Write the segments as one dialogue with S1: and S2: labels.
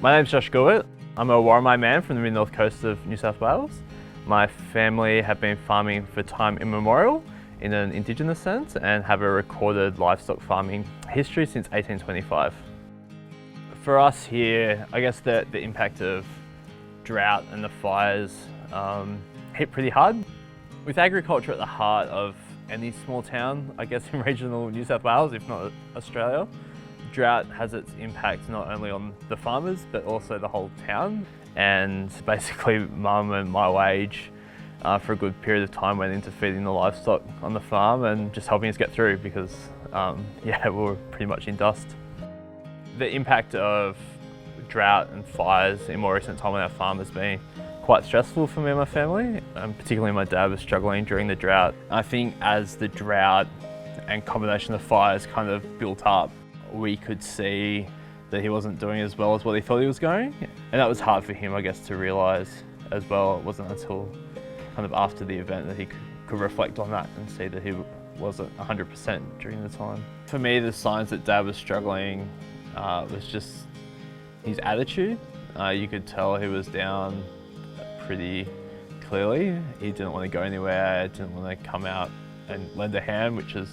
S1: My name's Josh Gilbert. I'm a Warramai man from the mid-north coast of New South Wales. My family have been farming for time immemorial in an Indigenous sense and have a recorded livestock farming history since 1825. For us here, I guess the impact of drought and the fires hit pretty hard. With agriculture at the heart of any small town, I guess in regional New South Wales, if not Australia, drought has its impact not only on the farmers but also the whole town. And basically mum and my wage for a good period of time went into feeding the livestock on the farm and just helping us get through because we were pretty much in dust. The impact of drought and fires in more recent time on our farm has been quite stressful for me and my family, particularly my dad was struggling during the drought. I think as the drought and combination of fires kind of built up, we could see that he wasn't doing as well as what he thought he was going. And that was hard for him, I guess, to realise as well. It wasn't until kind of after the event that he could reflect on that and see that he wasn't 100% during the time. For me, the signs that Dad was struggling was just his attitude. You could tell he was down pretty clearly. He didn't want to go anywhere, didn't want to come out and lend a hand, which is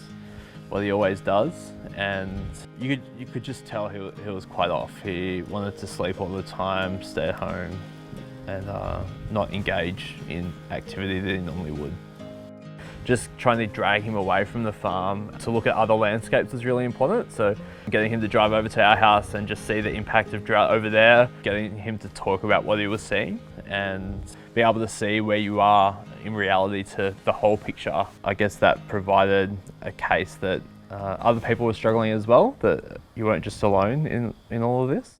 S1: what he always does. And you could just tell he was quite off. He wanted to sleep all the time, stay at home, and not engage in activity that he normally would. Just trying to drag him away from the farm to look at other landscapes was really important. So getting him to drive over to our house and just see the impact of drought over there, getting him to talk about what he was seeing and be able to see where you are in reality to the whole picture. I guess that provided a case that other people were struggling as well, that you weren't just alone in all of this.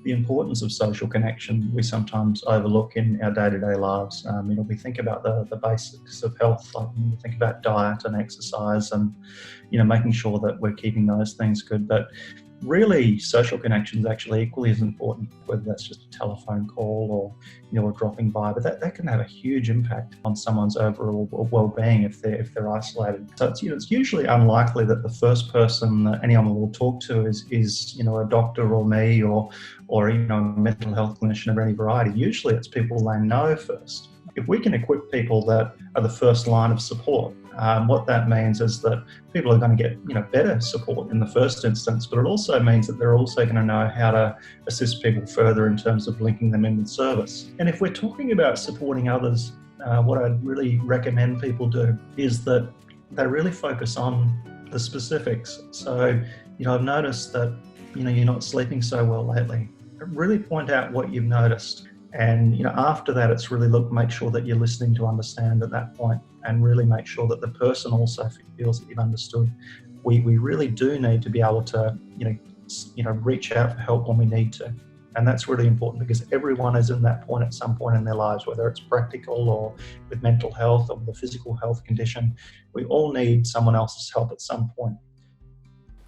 S2: The importance of social connection we sometimes overlook in our day-to-day lives. We think about the basics of health, like we think about diet and exercise and, making sure that we're keeping those things good. But really, social connection is actually equally as important, whether that's just a telephone call or dropping by. But that can have a huge impact on someone's overall well-being if they're isolated. So it's usually unlikely that the first person that anyone will talk to is a doctor or me or a mental health clinician of any variety. Usually it's people they know first. If we can equip people that are the first line of support, what that means is that people are going to get better support in the first instance, but it also means that they're also going to know how to assist people further in terms of linking them in with service. And if we're talking about supporting others, what I'd really recommend people do is that they really focus on the specifics. So, I've noticed that you're not sleeping so well lately. Really point out what you've noticed. And after that, it's really make sure that you're listening to understand at that point, and really make sure that the person also feels that you've understood. We really do need to be able to reach out for help when we need to, and that's really important because everyone is in that point at some point in their lives, whether it's practical or with mental health or with a physical health condition. We all need someone else's help at some point.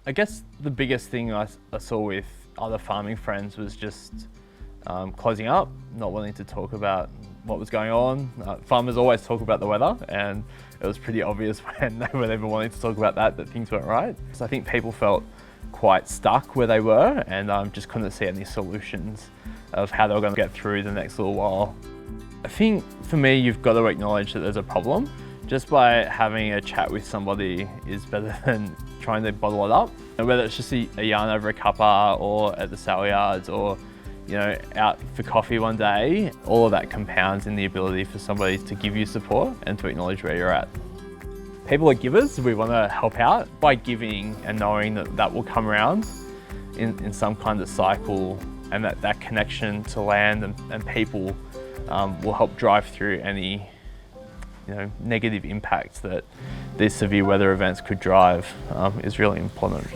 S1: I guess the biggest thing I saw with other farming friends was just closing up, not wanting to talk about what was going on. Farmers always talk about the weather, and it was pretty obvious when they weren't even wanting to talk about that things weren't right. So I think people felt quite stuck where they were and just couldn't see any solutions of how they were going to get through the next little while. I think for me, you've got to acknowledge that there's a problem. Just by having a chat with somebody is better than trying to bottle it up. And whether it's just a yarn over a cuppa or at the sale yards or out for coffee one day, all of that compounds in the ability for somebody to give you support and to acknowledge where you're at. People are givers, we want to help out. By giving and knowing that will come around in some kind of cycle, and that connection to land and people will help drive through any negative impacts that these severe weather events could drive is really important.